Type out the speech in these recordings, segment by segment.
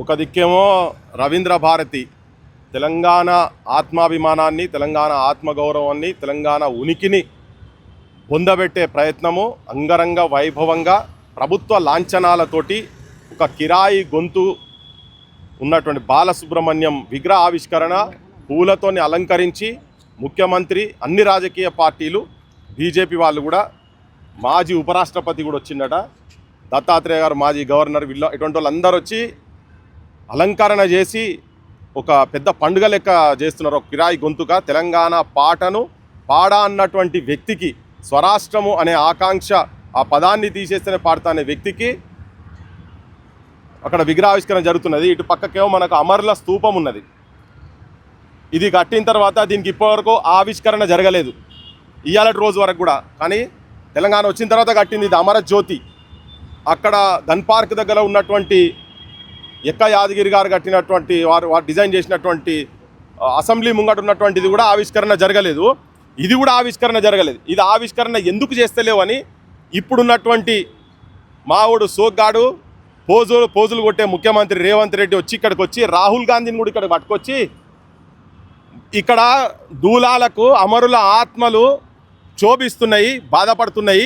ఒక దిక్కేమో రవీంద్ర భారతి తెలంగాణ ఆత్మాభిమానాన్ని, తెలంగాణ ఆత్మగౌరవాన్ని, తెలంగాణ ఉనికిని పొందబెట్టే ప్రయత్నము అంగరంగ వైభవంగా ప్రభుత్వ లాంఛనాలతోటి ఒక కిరాయి గొంతు ఉన్నటువంటి బాలసుబ్రహ్మణ్యం విగ్రహ ఆవిష్కరణ పూలతోని అలంకరించి ముఖ్యమంత్రి, అన్ని రాజకీయ పార్టీలు, బీజేపీ వాళ్ళు కూడా, మాజీ ఉపరాష్ట్రపతి కూడా వచ్చిందట, దత్తాత్రేయ గారు మాజీ గవర్నర్, వీళ్ళు ఇటువంటి వాళ్ళందరూ వచ్చి అలంకరణ చేసి ఒక పెద్ద పండుగ లెక్క చేస్తున్నారు. ఒక కిరాయి గొంతుగా తెలంగాణ పాటను పాడా అన్నటువంటి వ్యక్తికి, స్వరాష్ట్రము అనే ఆకాంక్ష ఆ పదాన్ని తీసేస్తేనే పాడతా అనే వ్యక్తికి అక్కడ విగ్రహావిష్కరణ జరుగుతున్నది. ఇటు పక్కకేమో మనకు అమరుల స్తూపం ఉన్నది. ఇది కట్టిన తర్వాత దీనికి ఇప్పటివరకు ఆవిష్కరణ జరగలేదు, ఇవాళటి రోజు వరకు కూడా. కానీ తెలంగాణ వచ్చిన తర్వాత కట్టింది ఇది అమర జ్యోతి. అక్కడ గన్ పార్క్ దగ్గర ఉన్నటువంటి ఎక్క యాదగిరి గారు కట్టినటువంటి వారు డిజైన్ చేసినటువంటి అసెంబ్లీ ముంగట ఉన్నటువంటిది కూడా ఆవిష్కరణ జరగలేదు. ఇది కూడా ఆవిష్కరణ జరగలేదు. ఇది ఆవిష్కరణ ఎందుకు చేస్తలేవు అని ఇప్పుడున్నటువంటి మావుడు సోగ్గాడు పోజులు కొట్టే ముఖ్యమంత్రి రేవంత్ రెడ్డి వచ్చి ఇక్కడికి వచ్చి రాహుల్ గాంధీని కూడా ఇక్కడ పట్టుకొచ్చి ఇక్కడ దూలాలకు అమరుల ఆత్మలు క్షోభిస్తున్నాయి, బాధపడుతున్నాయి,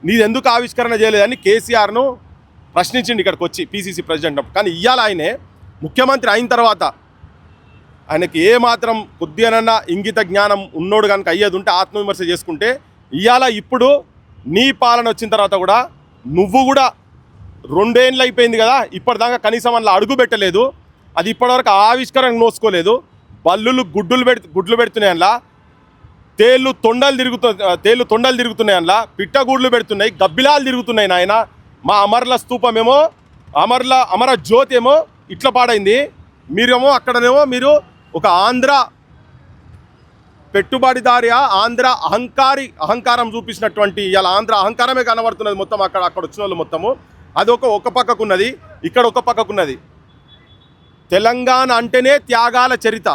నీదెందుకు ఆవిష్కరణ చేయలేదని కేసీఆర్ను ప్రశ్నించింది ఇక్కడికి వచ్చి పీసీసీ ప్రెసిడెంట్. కానీ ఇవాళ ఆయనే ముఖ్యమంత్రి అయిన తర్వాత ఆయనకి ఏమాత్రం కొద్దిగానన్నా ఇంగిత జ్ఞానం ఉన్నోడు కనుక అయ్యేది ఉంటే ఆత్మవిమర్శ చేసుకుంటే, ఇవాళ ఇప్పుడు నీ పాలన వచ్చిన తర్వాత కూడా నువ్వు కూడా 2 ఏళ్ళు అయిపోయింది కదా, ఇప్పటిదాకా కనీసం అందులో అడుగు పెట్టలేదు. అది ఇప్పటివరకు ఆవిష్కరణ నోసుకోలేదు. బల్లులు గుడ్లు పెడుతున్నాయి, అందులో తేళ్ళు తొండలు తిరుగుతున్నాయి, అందులో పిట్టగూడ్లు పెడుతున్నాయి, గబ్బిలాలు తిరుగుతున్నాయి. నాయన మా అమరుల స్తూపమేమో అమర జ్యోతి ఏమో ఇట్లా పాడైంది. మీరేమో అక్కడనేమో మీరు ఒక ఆంధ్ర పెట్టుబడిదారి, ఆంధ్ర అహంకారం చూపించినటువంటి, ఇలా ఆంధ్ర అహంకారమే కనబడుతున్నది మొత్తం. అక్కడ వచ్చిన వాళ్ళు మొత్తము అది ఒక పక్కకున్నది, ఇక్కడ ఒక పక్కకున్నది. తెలంగాణ అంటేనే త్యాగాల చరిత.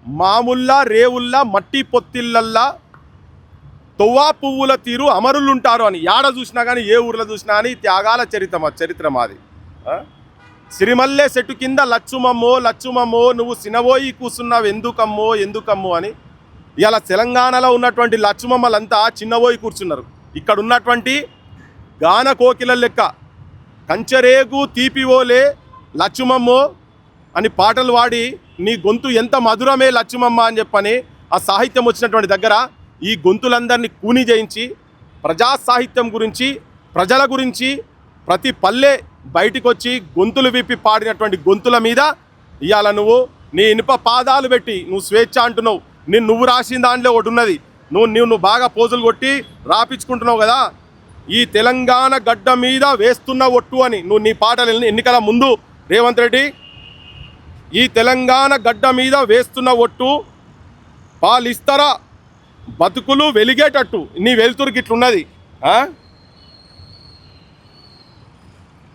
మాముల్లా రేవుల్లా మట్టి పొత్తిళ్ళల్లా తొవ్వా పువ్వుల తీరు అమరులుంటారు అని యాడ చూసినా కానీ, ఏ ఊర్లో చూసినా కానీ త్యాగాల చరిత్ర మాది. సిరిమల్లె చెట్టు కింద లచ్చుమమ్మో నువ్వు సినబోయి కూర్చున్నావు ఎందుకమ్మో అని ఇలా తెలంగాణలో ఉన్నటువంటి లచ్చుమమ్మలంతా చిన్నబోయి కూర్చున్నారు. ఇక్కడ ఉన్నటువంటి గాన కోకిల లెక్క కంచరేగు తీపివోలే లచ్చుమమ్మో అని పాటలు పాడి నీ గొంతు ఎంత మధురమే లచ్చుమమ్మ అని చెప్పని ఆ సాహిత్యం వచ్చినటువంటి దగ్గర ఈ గొంతులందరినీ కూని చేయించి ప్రజా సాహిత్యం గురించి, ప్రజల గురించి ప్రతి పల్లె బయటికి వచ్చి గొంతులు విప్పి పాడినటువంటి గొంతుల మీద ఇవాళ నువ్వు నీ ఇనుప పాదాలు పెట్టి నువ్వు స్వేచ్ఛ అంటున్నావు. నువ్వు రాసిన దాంట్లో ఒకటి ఉన్నది, నువ్వు బాగా పోజులు కొట్టి రాపించుకుంటున్నావు కదా, ఈ తెలంగాణ గడ్డ మీద వేస్తున్న ఒట్టు అని నువ్వు నీ పాటలు ఎన్నికల ముందు రేవంత్ రెడ్డి, ఈ తెలంగాణ గడ్డ మీద వేస్తున్న ఒట్టు పాలిస్తరా బతుకులు వెలిగేటట్టు నీ వెలుతురుకి ఇట్లున్నది.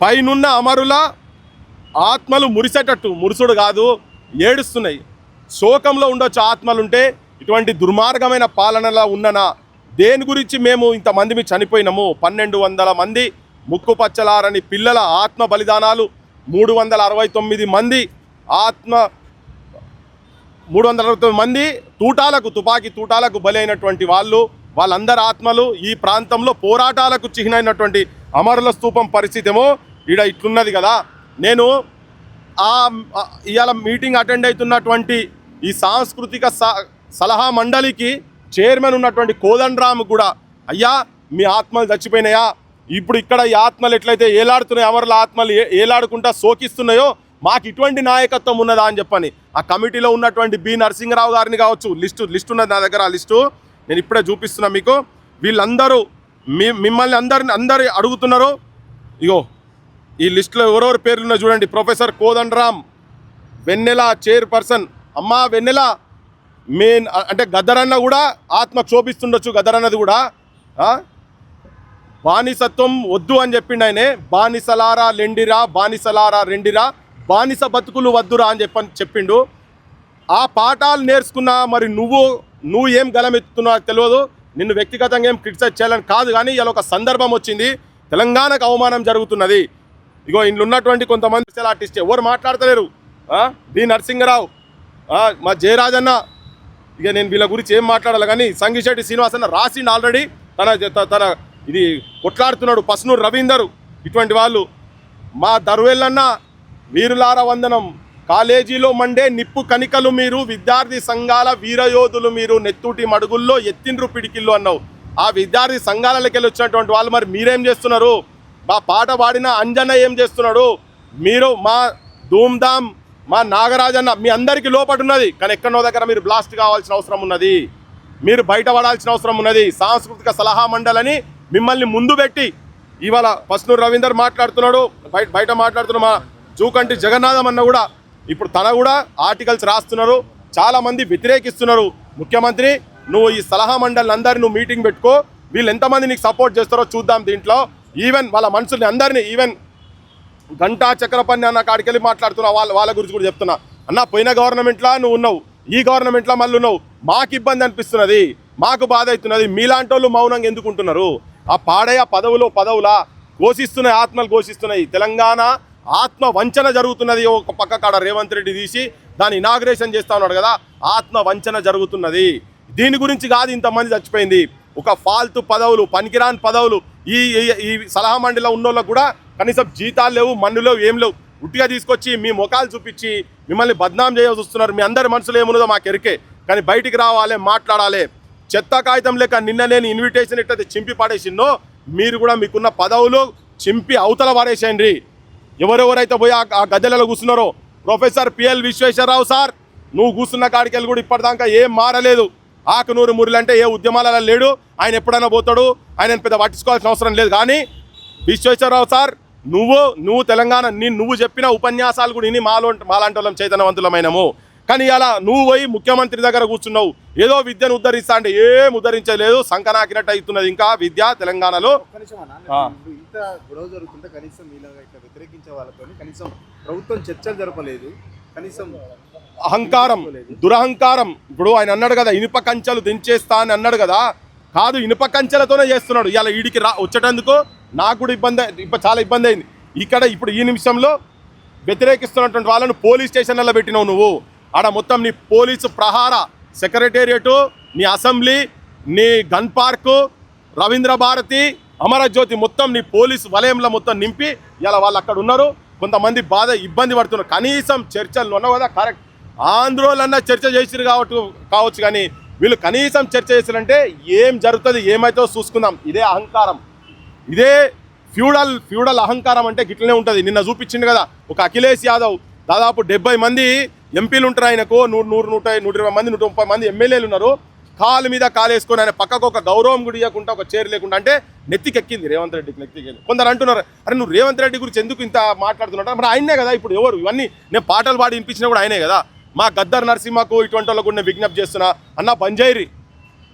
పైనున్న అమరుల ఆత్మలు మురిసేటట్టు, మురుసుడు కాదు ఏడుస్తున్నాయి. శోకంలో ఉండొచ్చు ఆత్మలుంటే, ఇటువంటి దుర్మార్గమైన పాలనలో ఉన్ననా దేని గురించి మేము ఇంతమంది చనిపోయినాము. 1200 మంది ముక్కుపచ్చలారని పిల్లల ఆత్మ బలిదానాలు, 369 మంది 369 మంది తుపాకీ తూటాలకు బలి అయినటువంటి వాళ్ళందరి ఆత్మలు ఈ ప్రాంతంలో పోరాటాలకు చిహ్నమైనటువంటి అమరుల స్తూపం పరిస్థితి ఏమో ఈడ ఇట్లున్నది కదా. నేను ఇవాళ మీటింగ్ అటెండ్ అవుతున్నటువంటి ఈ సాంస్కృతిక సలహా మండలికి చైర్మన్ ఉన్నటువంటి కోదండరామ్ కూడా, అయ్యా మీ ఆత్మలు చచ్చిపోయినాయా, ఇప్పుడు ఇక్కడ ఈ ఆత్మలు ఎట్లయితే ఏలాడుతున్నాయో, అమరుల ఆత్మలు ఏలాడుకుంటా శోకిస్తున్నాయో, మాకు ఇటువంటి నాయకత్వం ఉన్నదా అని చెప్పని ఆ కమిటీలో ఉన్నటువంటి బి నరసింహరావు గారిని కావచ్చు, లిస్టు ఉన్నది నా దగ్గర. ఆ లిస్టు నేను ఇప్పుడే చూపిస్తున్నా మీకు. వీళ్ళందరూ మిమ్మల్ని అందరు అడుగుతున్నారు. ఇగో ఈ లిస్టులో ఎవరెవరి పేర్లున్నా చూడండి. ప్రొఫెసర్ కోదండరామ్, వెన్నెల చైర్పర్సన్. అమ్మా వెన్నెల, మెయిన్ అంటే గద్దరన్న కూడా ఆత్మ క్షోభిస్తుండొచ్చు. గద్దరన్నది కూడా బానిసత్వం వద్దు అని చెప్పిండు ఆయనే. బానిసలారా రెండిరా బానిస బతుకులు వద్దురా అని చెప్పిండు. ఆ పాఠాలు నేర్చుకున్నా మరి నువ్వు ఏం గలమెత్తుతున్నావు తెలియదు. నిన్ను వ్యక్తిగతంగా ఏం క్రిటిసైజ్ చేయాలని కాదు, కానీ ఇలా ఒక సందర్భం వచ్చింది, తెలంగాణకు అవమానం జరుగుతున్నది. ఇగో ఇంట్లో ఉన్నటువంటి కొంతమంది ఆర్టిస్ట్ ఎవరు మాట్లాడతలేరు. బి నరసింహరావు, మా జయరాజన్న, ఇక నేను వీళ్ళ గురించి ఏం మాట్లాడాలి కానీ సంగిశెట్టి శ్రీనివాస్ అన్న రాసిండు ఆల్రెడీ, తన ఇది కొట్లాడుతున్నాడు. పస్నూరు రవీందర్, ఇటువంటి వాళ్ళు. మా దర్వేళ్ళన్న, వీరులార వందనం, కాలేజీలో మండే నిప్పు కనికలు మీరు, విద్యార్థి సంఘాల వీరయోధులు మీరు, నెత్తూటి మడుగుల్లో ఎత్తిండ్రు పిడికిళ్ళు అన్నావు. ఆ విద్యార్థి సంఘాలకి వెళ్ళి వచ్చినటువంటి వాళ్ళు మరి మీరేం చేస్తున్నారు? మా పాట పాడిన అంజన్న ఏం చేస్తున్నాడు? మీరు మా ధూమ్ధామ్, మా నాగరాజన్న, మీ అందరికీ లోపట ఉన్నది, కానీ ఎక్కడో దగ్గర మీరు బ్లాస్ట్ కావాల్సిన అవసరం ఉన్నది, మీరు బయట పడాల్సిన అవసరం ఉన్నది. సాంస్కృతిక సలహా మండలిని మిమ్మల్ని ముందు పెట్టి ఇవాళ పస్నూరు రవీందర్ మాట్లాడుతున్నాడు, బయట మాట్లాడుతున్న మా జూకంటి జగన్నాథం అన్న కూడా ఇప్పుడు తన కూడా ఆర్టికల్స్ రాస్తున్నారు. చాలామంది వ్యతిరేకిస్తున్నారు. ముఖ్యమంత్రి, నువ్వు ఈ సలహా మండలిని అందరినీ నువ్వు మీటింగ్ పెట్టుకో, వీళ్ళు ఎంతమంది నీకు సపోర్ట్ చేస్తారో చూద్దాం. దీంట్లో ఈవెన్ వాళ్ళ మనుషుల్ని అందరినీ, ఈవెన్ గంటా చక్రపన్ని అన్న కాడికి వెళ్ళి మాట్లాడుతున్నా, వాళ్ళ గురించి కూడా చెప్తున్నా. అన్న, పోయిన గవర్నమెంట్లో నువ్వు ఉన్నావు, ఈ గవర్నమెంట్లో మళ్ళీ ఉన్నావు, మాకు ఇబ్బంది అనిపిస్తున్నది, మాకు బాధ అవుతున్నది, మీలాంటి వాళ్ళు మౌనంగా ఎందుకుంటున్నారు? ఆ పాడయ పదవులా ఘోషిస్తున్నాయి, ఆత్మలు ఘోషిస్తున్నాయి. తెలంగాణ ఆత్మ వంచన జరుగుతున్నది. ఒక పక్క కాడ రేవంత్ రెడ్డి తీసి దాన్ని ఇనాగ్రేషన్ చేస్తా ఉన్నాడు కదా, ఆత్మ వంచన జరుగుతున్నది. దీని గురించి కాదు ఇంతమంది చచ్చిపోయింది. ఒక ఫాల్తు పదవులు, పనికిరాని పదవులు. ఈ సలహా మండలిలో ఉన్నోళ్ళకు కూడా కనీసం జీతాలు లేవు, మన్ను లేవు, ఏం లేవు. ఉట్టిగా తీసుకొచ్చి మీ ముఖాలు చూపించి మిమ్మల్ని బద్నాం చేయాల్సి వస్తున్నారు. మీ అందరి మనసులో ఏమున్నదో మాకు ఎరికే, కానీ బయటికి రావాలి, మాట్లాడాలి. చెత్త కాగితం లేక నిన్న నేను ఇన్విటేషన్ ఎట్లయితే చింపి పాడేసిన్నో, మీరు కూడా మీకున్న పదవులు చింపి అవతల పాడేసేయండి. ఎవరెవరైతే పోయి ఆ గద్దెలలో కూర్చున్నారో, ప్రొఫెసర్ పిఎల్ విశ్వేశ్వరరావు సార్, నువ్వు కూర్చున్న కాడికి వెళ్ళి కూడా ఇప్పటిదాకా ఏం మారలేదు. ఆకునూరు మురళి ఏ ఉద్యమాలలో లేడు, ఆయన ఎప్పుడైనా పోతాడు, ఆయన పెద్ద పట్టించుకోవాల్సిన అవసరం లేదు. కానీ విశ్వేశ్వరరావు సార్, నువ్వు తెలంగాణ, నువ్వు చెప్పిన ఉపన్యాసాలు కూడా ఇని మాలాంటి వాళ్ళం చైతన్యవంతులమైనము. కానీ అలా నువ్వు పోయి ముఖ్యమంత్రి దగ్గర కూర్చున్నావు, ఏదో విద్యను ఉద్ధరిస్తా అంటే ఏం ఉద్ధరించలేదు, సంకనాకినట్టు అవుతున్నది ఇంకా విద్య తెలంగాణలో. ఇంత గొడవ జరుగుతుంటే కనీసం వ్యతిరేకించే వాళ్ళతో కనీసం ప్రభుత్వం చర్చలు జరపలేదు, కనీసం అహంకారం, దురహంకారం. ఇప్పుడు ఆయన అన్నాడు కదా, ఇనుప కంచెలు దించేస్తా అని అన్నాడు కదా, కాదు ఇనుప కంచెలతోనే చేస్తున్నాడు. ఇలా ఈడికి వచ్చేటందుకు నాకు కూడా చాలా ఇబ్బంది అయింది. ఇక్కడ ఇప్పుడు ఈ నిమిషంలో వ్యతిరేకిస్తున్నటువంటి వాళ్ళను పోలీస్ స్టేషన్లలో పెట్టినావు నువ్వు. ఆడ మొత్తం నీ పోలీసు ప్రహార, సెక్రటేరియట్, నీ అసెంబ్లీ, నీ గన్ పార్కు, రవీంద్ర భారతి, అమరజ్యోతి మొత్తం నీ పోలీసు వలయంలో మొత్తం నింపి ఇలా వాళ్ళు అక్కడ ఉన్నారు. కొంతమంది ఇబ్బంది పడుతున్నారు. కనీసం చర్చలు ఉన్నావు కదా, కరెక్ట్, ఆంధ్రోలన్నా చర్చ చేసిరు కావచ్చు, కానీ వీళ్ళు కనీసం చర్చ చేసిరంటే ఏం జరుగుతుంది, ఏమైతే చూసుకుందాం. ఇదే అహంకారం, ఇదే ఫ్యూడల్ అహంకారం అంటే గిట్లనే ఉంటుంది. నిన్న చూపించింది కదా, ఒక అఖిలేష్ యాదవ్ దాదాపు 70 మంది ఎంపీలు ఉంటారు ఆయనకు, 120 మంది 130 మంది ఎమ్మెల్యేలు ఉన్నారు. కాలు మీద కాలేసుకొని ఆయన పక్కకు ఒక గౌరవం కూడా ఇవ్వకుండా, ఒక చైర్ లేకుండా, అంటే నెత్తికెక్కింది రేవంత్ రెడ్డికి, నెత్తికెళ్ళి. కొందరు అంటున్నారు, అరే నువ్వు రేవంత్ రెడ్డి గురించి ఎందుకు ఇంత మాట్లాడుతున్నావు? మరి ఆయనే కదా ఇప్పుడు ఎవరు ఇవన్నీ, నేను పాటలు పాడి వినిపించినా కూడా ఆయనే కదా. మా గద్దర్ నరసింహకు ఇటువంటి వాళ్ళకు నేను విజ్ఞప్తి చేస్తున్నా, అన్న బంజైరి,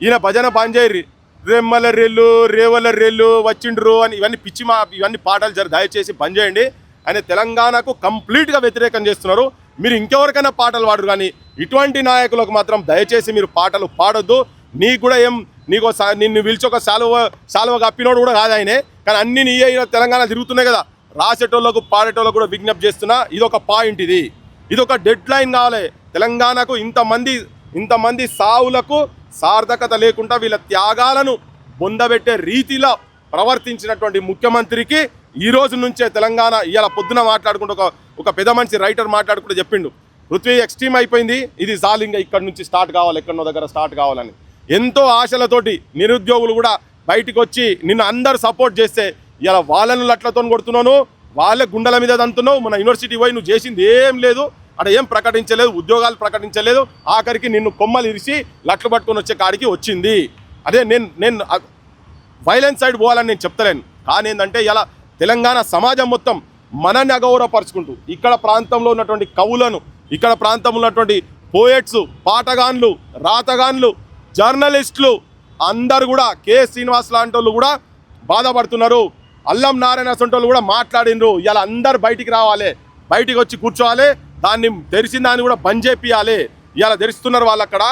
ఈయన భజన బంజైరి, రెమ్మల రెల్లు రేవల రెల్లు వచ్చిండ్రు అని ఇవన్నీ పాటలు దయచేసి బంద్ చేయండి. ఆయన తెలంగాణకు కంప్లీట్గా వ్యతిరేకం చేస్తున్నారు. మీరు ఇంకెవరికైనా పాటలు పాడరు, కానీ ఇటువంటి నాయకులకు మాత్రం దయచేసి మీరు పాటలు పాడొద్దు. నీకు కూడా నిన్ను పిలిచి ఒక శాలువ కప్పినోడు కూడా కాదు ఆయనే, కానీ అన్ని నీ తెలంగాణ తిరుగుతున్నాయి కదా. రాసేటోళ్ళకు పాడేటోళ్ళకు కూడా విజ్ఞప్తి చేస్తున్నా, ఇదొక పాయింట్, ఇదొక డెడ్ లైన్ కావాలి. తెలంగాణకు ఇంతమంది సావులకు సార్థకత లేకుండా వీళ్ళ త్యాగాలను బొందబెట్టే రీతిలో ప్రవర్తించినటువంటి ముఖ్యమంత్రికి ఈ రోజు నుంచే తెలంగాణ, ఇవాళ పొద్దున మాట్లాడుకుంటూ ఒక పెద్ద మనిషి రైటర్ మాట్లాడుకుంటూ చెప్పిండు, పృథ్వీ ఎక్స్ట్రీమ్ అయిపోయింది, ఇది జాలింగా ఇక్కడ నుంచి స్టార్ట్ కావాలి, ఎక్కడో దగ్గర స్టార్ట్ కావాలని. ఎంతో ఆశలతోటి నిరుద్యోగులు కూడా బయటికి వచ్చి నిన్ను అందరు సపోర్ట్ చేస్తే ఇలా వాళ్ళను లట్లతో కొడుతున్నాను, వాళ్ళే గుండెల మీద దంతున్నావు. మన యూనివర్సిటీ పోయి నువ్వు చేసింది ఏం లేదు, అక్కడ ఏం ప్రకటించలేదు, ఉద్యోగాలు ప్రకటించలేదు. ఆఖరికి నిన్ను కొమ్మలు ఇరిసి లట్లు పట్టుకొని వచ్చే కాడికి వచ్చింది. అదే నేను వైలెన్స్ సైడ్ పోవాలని నేను చెప్తలేను, కానీ ఏంటంటే ఇలా తెలంగాణ సమాజం మొత్తం మనల్ని అగౌరవపరుచుకుంటూ, ఇక్కడ ప్రాంతంలో ఉన్నటువంటి కవులను, ఇక్కడ ప్రాంతంలో ఉన్నటువంటి పోయెట్స్, పాటగాన్లు, రాతగాన్లు, జర్నలిస్టులు అందరు కూడా, కె శ్రీనివాస్ లాంటి వాళ్ళు కూడా బాధపడుతున్నారు. అల్లం నారాయణ అసంటి వాళ్ళు కూడా మాట్లాడినరు. ఇలా అందరు బయటికి రావాలి, బయటికి వచ్చి కూర్చోవాలి, దాన్ని తెరిచిన దాన్ని కూడా బంద్ చేపియాలి. ఇలా తెరుస్తున్నారు వాళ్ళు, అక్కడ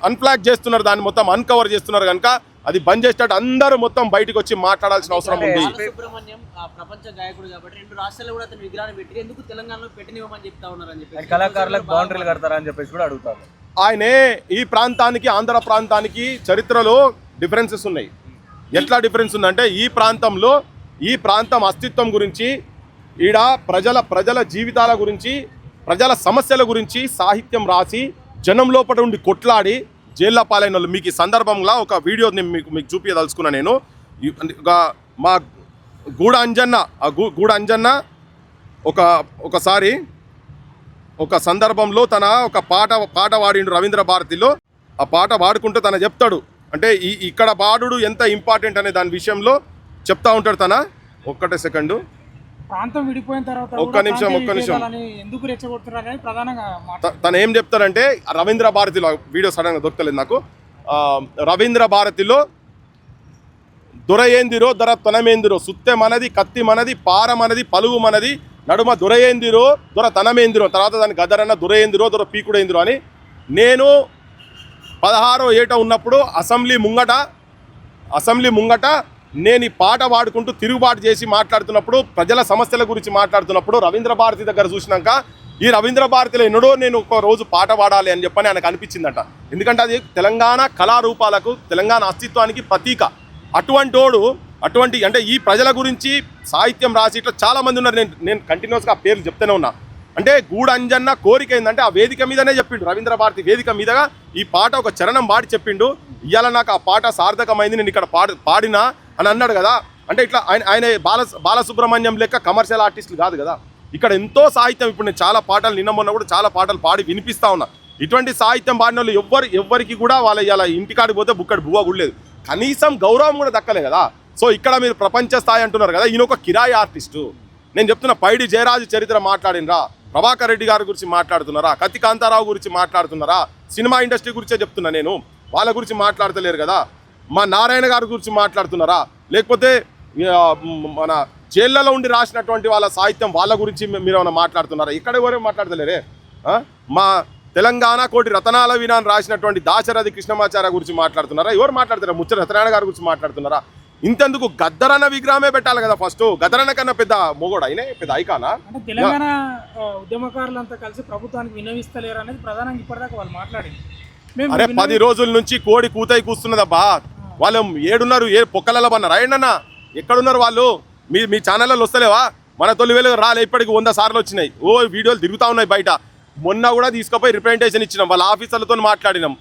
అన్ఫ్లాగ్ చేస్తున్నారు, దాన్ని మొత్తం అన్కవర్ చేస్తున్నారు. కనుక అది బంద్ చేసేటట్టు అందరూ మొత్తం బయటకు వచ్చి మాట్లాడాల్సిన అవసరం ఉంది. సుబ్రహ్మణ్యం ప్రపంచ గాయకుడు కాబట్టి 2 రాష్ట్రాల్లో కూడా అతని విగ్రహాన్ని పెట్టి ఎందుకు తెలంగాణలో పెట్టనివ్వమని చెప్తా ఉన్నారని చెప్పి కళాకారులకు బౌండరీలు కడతారని చెప్పేసి కూడా అడుగుతారు. ఆయనే ఈ ప్రాంతానికి ఆంధ్ర ప్రాంతానికి చరిత్రలో డిఫరెన్సెస్ ఉన్నాయి. ఎట్లా డిఫరెన్స్ ఉందంటే ఈ ప్రాంతం అస్తిత్వం గురించి ఈడ ప్రజల జీవితాల గురించి ప్రజల సమస్యల గురించి సాహిత్యం రాసి జనం లోపల ఉండి కొట్లాడి జైల్లో పాలైన వాళ్ళు. మీకు ఈ సందర్భంలో ఒక వీడియో నేను మీకు చూపించదలుచుకున్నా. నేను మా గూడ అంజన్న ఒకసారి ఒక సందర్భంలో తన ఒక పాట వాడిండు రవీంద్ర భారతిలో. ఆ పాట పాడుకుంటూ తన చెప్తాడు అంటే ఇక్కడ పాడుడు ఎంత ఇంపార్టెంట్ అనే దాని విషయంలో చెప్తా ఉంటాడు తన. ఒక్కటే సెకండు, ప్రాంతం విడిపోయిన తర్వాత ఒక్క నిమిషం ఎందుకు రెచ్చగొడుతున్నారని ప్రధానంగా తను ఏం చెప్తారంటే రవీంద్ర భారతిలో వీడియో సడన్గా దొరకలేదు నాకు. రవీంద్ర భారతిలో దొరయేందిరో దొర తనమేందిరో సుత్తె మనది కత్తి మనది పార మనది పలుగు మనది నడుమ దొరయేందిరో దొర తనమేందిరో తర్వాత దాని గదరన్న దొరయేందిరో దొర పీకుడేందిరో అని. నేను 16వ ఏట ఉన్నప్పుడు అసెంబ్లీ ముంగట నేను ఈ పాట పాడుకుంటూ తిరుగుబాటు చేసి మాట్లాడుతున్నప్పుడు ప్రజల సమస్యల గురించి మాట్లాడుతున్నప్పుడు రవీంద్ర భారతి దగ్గర చూసినాక ఈ రవీంద్ర భారతిలో ఎన్నడో నేను ఒక రోజు పాట పాడాలి అని చెప్పని ఆయనకు అనిపించిందట. ఎందుకంటే అది తెలంగాణ కళారూపాలకు తెలంగాణ అస్తిత్వానికి ప్రతీక. అటువంటి అంటే ఈ ప్రజల గురించి సాహిత్యం రాసి ఇట్లా చాలామంది ఉన్నారు. నేను కంటిన్యూస్గా ఆ పేర్లు చెప్తూనే ఉన్నా. అంటే గూడ అంజన్న కోరిక ఏంటంటే ఆ వేదిక మీదనే చెప్పిండు, రవీంద్ర భారతి వేదిక మీదగా ఈ పాట ఒక చరణం పాడి చెప్పిండు. ఇవాళ నాకు ఆ పాట సార్థకమైంది, నేను ఇక్కడ పాడినా అని అన్నాడు కదా. అంటే ఇట్లా ఆయన బాలసుబ్రహ్మణ్యం లెక్క కమర్షియల్ ఆర్టిస్టులు కాదు కదా. ఇక్కడ ఎంతో సాహిత్యం, ఇప్పుడు నేను చాలా పాటలు నిన్న మొన్న కూడా చాలా పాటలు పాడి వినిపిస్తా ఉన్నా. ఇటువంటి సాహిత్యం పాడిన వాళ్ళు ఎవ్వరికి కూడా వాళ్ళ ఇలా ఇంటికాడికి పోతే బుక్కడి బువ్వ గుడలేదు, కనీసం గౌరవం కూడా దక్కలే కదా. సో ఇక్కడ మీరు ప్రపంచ స్థాయి అంటున్నారు కదా, ఈయన ఒక కిరాయి ఆర్టిస్టు. నేను చెప్తున్నా, పైడి జయరాజు చరిత్ర మాట్లాడినరా, ప్రభాకర్ రెడ్డి గారి గురించి మాట్లాడుతున్నారా, కత్తి కాంతారావు గురించి మాట్లాడుతున్నారా, సినిమా ఇండస్ట్రీ గురించే చెప్తున్నా నేను, వాళ్ళ గురించి మాట్లాడతలేరు కదా. మా నారాయణ గారి గురించి మాట్లాడుతున్నారా, లేకపోతే మన జైళ్ళలో ఉండి రాసినటువంటి వాళ్ళ సాహిత్యం వాళ్ళ గురించి మీరు ఏమైనా మాట్లాడుతున్నారా? ఇక్కడ ఎవరేం మాట్లాడతలేరే. మా తెలంగాణ కోటి రతనాల వినాన్ని రాసినటువంటి దాశరథి కృష్ణమాచార్య గురించి మాట్లాడుతున్నారా? ఎవరు మాట్లాడుతున్నారా? ముచ్చట సత్యనారాయణ గారి గురించి మాట్లాడుతున్నారా? ఇంతెందుకు గద్దరన్న విగ్రహమే పెట్టాలి కదా ఫస్ట్. గద్దరన్న కన్నా పెద్ద మొగోడు అయినా పెద్ద ఐకానా? అంటే తెలంగాణ ఉద్యమకారులంతా కలిసి ప్రభుత్వానికి వినవిస్తలేరు అనేది ప్రధానంగా ఇప్పటిదాకా వాళ్ళు మాట్లాడింది. అరే 10 రోజుల నుంచి కోడి కూతాయి కూస్తున్నదబ్బా. వాళ్ళు ఏడున్నారు, ఏ పొక్కలలో పన్నారు? అయ్యన్న ఎక్కడున్నారు వాళ్ళు? మీ ఛానళ్ళలో వస్తలేవా? మన తొలి వేలు రాలే, ఇప్పటికి 100 సార్లు వచ్చినాయి. వీడియోలు తిరుగుతూ ఉన్నాయి బయట. మొన్న కూడా తీసుకుపోయి రిప్రజెంటేషన్ ఇచ్చినాం, వాళ్ళ ఆఫీసర్లతో మాట్లాడినాం.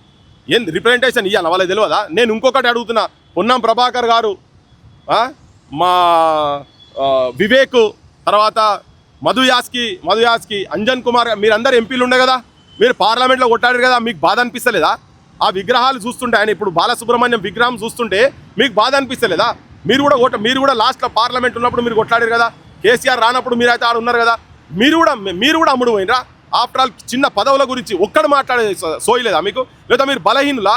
ఏం రిప్రజెంటేషన్ ఇవ్వాలి వాళ్ళకి తెలియదా? నేను ఇంకొకటి అడుగుతున్నా, పొన్నం ప్రభాకర్ గారు, మా వివేక్, తర్వాత మధు యాస్కి, అంజన్ కుమార్, మీరందరూ ఎంపీలు ఉండే కదా, మీరు పార్లమెంట్లో కొట్టాడారు కదా, మీకు బాధ అనిపిస్తలేదా? ఆ విగ్రహాలు చూస్తుంటే, ఆయన ఇప్పుడు బాలసుబ్రహ్మణ్యం విగ్రహం చూస్తుంటే మీకు బాధ అనిపిస్తలేదా? మీరు కూడా లాస్ట్లో పార్లమెంట్ ఉన్నప్పుడు మీరు కొట్లాడారు కదా, కేసీఆర్ రానప్పుడు మీరైతే ఆడ ఉన్నారు కదా, మీరు కూడా అమ్ముడు పోయినరా? ఆఫ్టర్ ఆల్ చిన్న పదవుల గురించి ఒక్కడు మాట్లాడే సోయలేదా మీకు? లేదా మీరు బలహీనులా?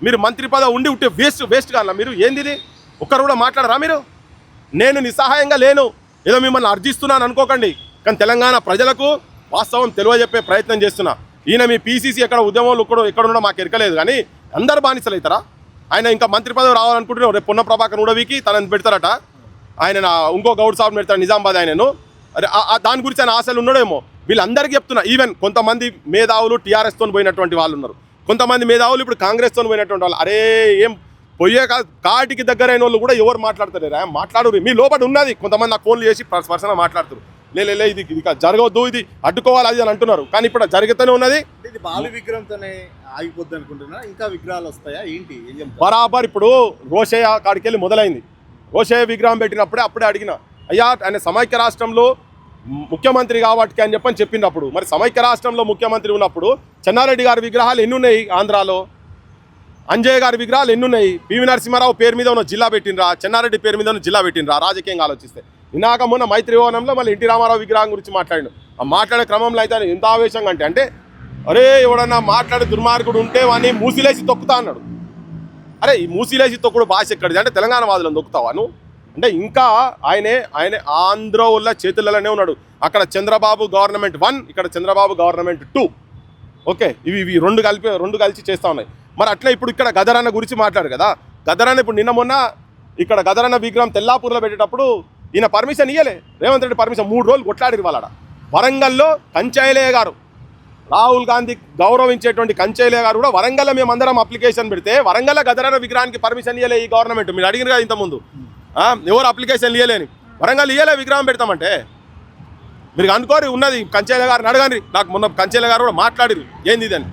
మీరు మంత్రి పదవి ఉండి ఉంటే వేస్ట్ కాదా మీరు? ఏంది ఒక్కరు కూడా మాట్లాడరా మీరు? నేను నిస్సహాయంగా లేను, ఏదో మిమ్మల్ని అర్జిస్తున్నాను అనుకోకండి, కానీ తెలంగాణ ప్రజలకు వాస్తవం తెలియజెప్పే ప్రయత్నం చేస్తున్నా. ఈయన మీ పీసీసీ ఎక్కడ ఉద్యమంలో ఎక్కడున్నా మాకు ఎరకలేదు, కానీ అందరు బానిసలు అవుతారా? ఆయన ఇంకా మంత్రి పదవి రావాలనుకుంటున్నాం. రేపు పొన్న ప్రభాకర్ ఉడవికి తనని పెడతారట, ఆయన ఇంకో గౌడ్ సాబ్ పెడతాడు నిజామాబాద్ ఆయనను. అరే దాని గురించి ఆయన ఆశలు ఉన్నాడేమో. వీళ్ళందరికీ చెప్తున్నా, ఈవెన్ కొంతమంది మేధావులు టీఆర్ఎస్తో పోయినటువంటి వాళ్ళు ఉన్నారు, కొంతమంది మేధావులు ఇప్పుడు కాంగ్రెస్తో పోయినటువంటి వాళ్ళు. అరే ఏం పోయే కాటికి దగ్గరైన వాళ్ళు కూడా ఎవరు మాట్లాడతారు? మాట్లాడరు. మీ లోపల ఉన్నది, కొంతమంది నాకు ఫోన్లు చేసి పర్సనల్ మాట్లాడుతారు, లే ఇది జరగవద్దు, ఇది అడ్డుకోవాలి అది అని అంటున్నారు. కానీ ఇప్పుడు జరుగుతూనే ఉన్నది. ఇది బాల విగ్రహంతోనే ఆగిపోద్ది అనుకుంటున్నా, ఇంకా విగ్రహాలు వస్తాయా ఏంటి? బరాబర్ ఇప్పుడు రోషయ్య కాడికి వెళ్ళి మొదలైంది. రోషయ్య విగ్రహం పెట్టినప్పుడే అప్పుడే అడిగిన, అయ్యా ఆయన సమైక్య రాష్ట్రంలో ముఖ్యమంత్రి కాబట్టి అని చెప్పినప్పుడు, మరి సమైక్య రాష్ట్రంలో ముఖ్యమంత్రి ఉన్నప్పుడు చెన్నారెడ్డి గారి విగ్రహాలు ఎన్ని ఉన్నాయి ఆంధ్రాలో? అంజయ్య గారి విగ్రహాలు ఎన్ని ఉన్నాయి? పివి నరసింహారావు పేరు మీద ఉన్న జిల్లా పెట్టినరా? చెన్నారెడ్డి పేరు మీద ఉన్న జిల్లా పెట్టినరా? రాజకీయంగా ఆలోచిస్తే ఇనాక మొన్న మైత్రివనంలో మళ్ళీ ఎన్టీ రామారావు విగ్రహం గురించి మాట్లాడాడు. ఆ మాట్లాడే క్రమంలో అయితే ఎంత ఆవేశంగా అంటే అరే ఎవడన్నా మాట్లాడే దుర్మార్గుడు ఉంటే వాడిని మూసిలేసి తొక్కుతా అన్నాడు. అరే ఈ మూసిలేసి తొక్కుడు భాష ఎక్కడిది? అంటే తెలంగాణ వాదులను తొక్కుతావాను అంటే ఇంకా ఆయనే ఆంధ్ర వల్ల చేతులలోనే ఉన్నాడు. అక్కడ చంద్రబాబు గవర్నమెంట్ 1, ఇక్కడ చంద్రబాబు గవర్నమెంట్ 2. ఓకే, ఇవి రెండు కలిసి చేస్తూ ఉన్నాయి. మరి అట్లా ఇప్పుడు ఇక్కడ గదరన్న గురించి మాట్లాడు కదా, గదరన్న ఇప్పుడు నిన్న మొన్న ఇక్కడ గదరన్న విగ్రహం తెల్లాపూర్లో పెట్టేటప్పుడు ఈయన పర్మిషన్ ఇయ్యలే, రేవంత్ రెడ్డి పర్మిషన్ 3 రోజులు కొట్లాడిరు వాళ్ళ. వరంగల్లో కంచైలయ్య గారు, రాహుల్ గాంధీ గౌరవించేటువంటి కంచైలయ్య గారు కూడా వరంగల్లో మేమందరం అప్లికేషన్ పెడితే వరంగల్లో గదరన్న విగ్రహానికి పర్మిషన్ ఇయ్యలే ఈ గవర్నమెంట్. మీరు అడిగిన కదా ఇంతకుముందు, ఎవరు అప్లికేషన్ ఇయ్యలేని, వరంగల్ ఇయ్యలే విగ్రహం పెడతామంటే. మీరు అనుకోరి ఉన్నది కంచైలయ్య గారిని అడగండి. నాకు మొన్న కంచైలయ్య గారు కూడా మాట్లాడిరు ఏంది ఇదని.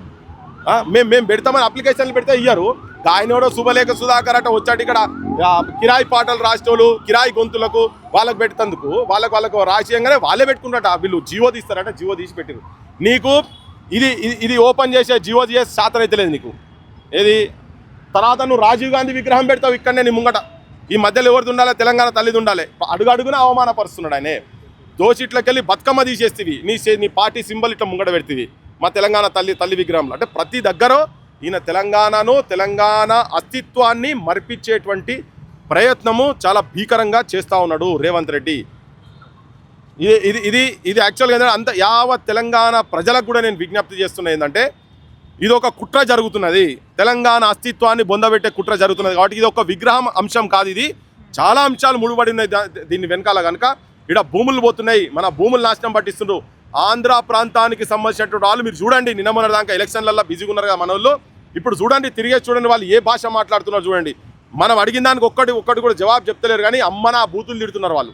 మేము పెడతామని అప్లికేషన్లు పెడితే ఇయ్యరు. ఆయన కూడా శుభలేఖ సుధాకర్ అట వచ్చాడు ఇక్కడ కిరాయి పాటలు రాసేటోళ్ళు కిరాయి గొంతులకు వాళ్ళకు పెట్టేందుకు వాళ్ళకు రాజకీయంగానే వాళ్ళే పెట్టుకుంటారట. వీళ్ళు జీవో తీస్తారట, జీవో తీసి పెట్టిరు. నీకు ఇది ఓపెన్ చేసే జీవో చేసే శాతం అయితే లేదు నీకు. ఏది తర్వాత నువ్వు రాజీవ్ గాంధీ విగ్రహం పెడతావు ఇక్కడనే నీ ముంగట. ఈ మధ్యలో ఎవరిది ఉండాలి, తెలంగాణ తల్లిది ఉండాలి. అడుగడుగున అవమానపరుస్తున్నాడు ఆయనే. దోషిట్లకెళ్ళి బతుకమ్మ తీసేస్తేవి, నీ పార్టీ సింబల్ ఇట్లా ముంగట పెడుతుంది మా తెలంగాణ తల్లి విగ్రహంలో. అంటే ప్రతి దగ్గర ఈయన తెలంగాణ అస్తిత్వాన్ని మరిపించేటువంటి ప్రయత్నము చాలా భీకరంగా చేస్తూ ఉన్నాడు రేవంత్ రెడ్డి. ఇది యాక్చువల్గా ఏంటంటే అంత యావత్ తెలంగాణ ప్రజలకు కూడా నేను విజ్ఞప్తి చేస్తున్నా ఏంటంటే ఇది ఒక కుట్ర జరుగుతున్నది, తెలంగాణ అస్తిత్వాన్ని బొందబెట్టే కుట్ర జరుగుతున్నది. కాబట్టి ఇది ఒక విగ్రహం అంశం కాదు, ఇది చాలా అంశాలు ముడిపడి ఉన్నాయి దీన్ని వెనకాల. కనుక ఇక్కడ భూములు పోతున్నాయి, మన భూములు నాశనం పట్టిస్తుండ్రు. ఆంధ్ర ప్రాంతానికి సంబంధించినటువంటి వాళ్ళు మీరు చూడండి, నిన్న మొన్న దాకా ఎలక్షన్లలో బిజీగా ఉన్నారు కదా మన వాళ్ళు. ఇప్పుడు చూడండి, తిరిగే చూడండి వాళ్ళు ఏ భాష మాట్లాడుతున్నారు చూడండి. మనం అడిగిన దానికి ఒక్కటి కూడా జవాబు చెప్తలేరు, కానీ అమ్మ నా బూతులు తిడుతున్నారు వాళ్ళు.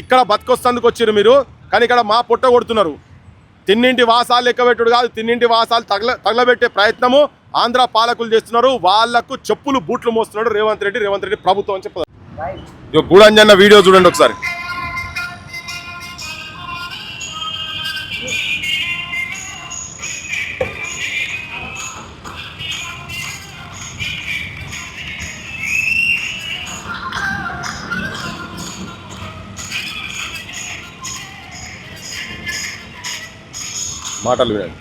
ఇక్కడ బతికొస్తందుకు వచ్చారు మీరు, కానీ ఇక్కడ మా పొట్ట కొడుతున్నారు. తిన్నింటి వాసాలు లెక్కబెట్టుడు కాదు, తిన్నింటి వాసాలు తగలబెట్టే ప్రయత్నము ఆంధ్ర పాలకులు చేస్తున్నారు. వాళ్లకు చెప్పులు బూట్లు మోస్తున్నాడు రేవంత్ రెడ్డి ప్రభుత్వం అని చెప్పదు. గూడంజన్న వీడియో చూడండి ఒకసారి. మాటలు వినండి.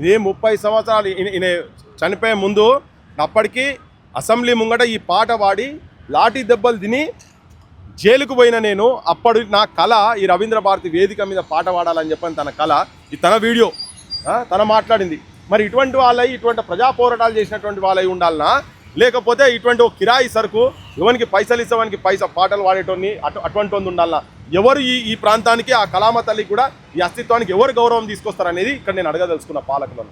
ఇది 30 సంవత్సరాలు ఈయన చనిపోయే ముందు అప్పటికి అసెంబ్లీ ముంగట ఈ పాట పాడి లాఠీ దెబ్బలు తిని జైలుకు పోయిన నేను. అప్పుడు నా కళ ఈ రవీంద్ర భారతి వేదిక మీద పాట పాడాలని చెప్పని తన కళ, ఇది తన వీడియో, తన మాట్లాడింది. మరి ఇటువంటి వాళ్ళై ఇటువంటి ప్రజా పోరాటాలు చేసినటువంటి వాళ్ళై ఉండాలనా, లేకపోతే ఇటువంటి ఒక కిరాయి సరుకు ఎవరికి పైసలు ఇస్తావానికి పాటలు పాడేటోని అటువంటి ఉండాలనా? ఎవరు ఈ ప్రాంతానికి, ఆ కళామ తల్లికి కూడా ఈ అస్తిత్వానికి ఎవరు గౌరవం తీసుకొస్తారనేది ఇక్కడ నేను అడగదలుచుకున్న పాలకులను.